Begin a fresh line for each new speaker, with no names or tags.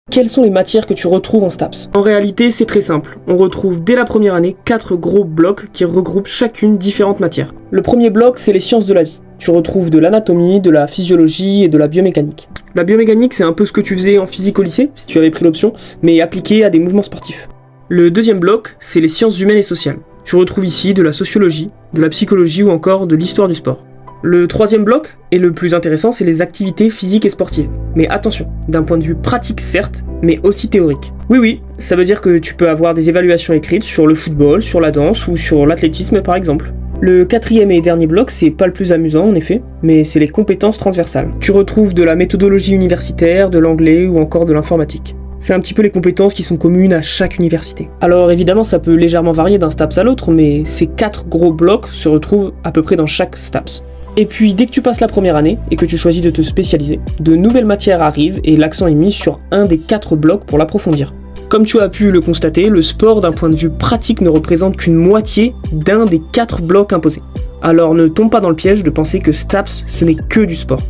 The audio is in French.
Quelles sont les matières que tu retrouves en STAPS? En réalité, c'est très simple. On retrouve dès la première année 4 gros blocs qui regroupent chacune différentes matières. Le premier bloc, c'est les sciences de la vie. Tu retrouves de l'anatomie, de la physiologie et de la biomécanique. La biomécanique, c'est un peu ce que tu faisais en physique au lycée, si tu avais pris l'option, mais appliqué à des mouvements sportifs. Le deuxième bloc, c'est les sciences humaines et sociales. Tu retrouves ici de la sociologie, de la psychologie ou encore de l'histoire du sport. Le troisième bloc, et le plus intéressant, c'est les activités physiques et sportives. Mais attention, d'un point de vue pratique certes, mais aussi théorique. Oui, ça veut dire que tu peux avoir des évaluations écrites sur le football, sur la danse ou sur l'athlétisme par exemple. Le quatrième et dernier bloc, c'est pas le plus amusant en effet, mais c'est les compétences transversales. Tu retrouves de la méthodologie universitaire, de l'anglais ou encore de l'informatique. C'est un petit peu les compétences qui sont communes à chaque université. Alors évidemment ça peut légèrement varier d'un STAPS à l'autre, mais ces 4 gros blocs se retrouvent à peu près dans chaque STAPS. Et puis dès que tu passes la première année et que tu choisis de te spécialiser, de nouvelles matières arrivent et l'accent est mis sur un des 4 blocs pour l'approfondir. Comme tu as pu le constater, le sport d'un point de vue pratique ne représente qu'une moitié d'un des 4 blocs imposés. Alors ne tombe pas dans le piège de penser que STAPS ce n'est que du sport.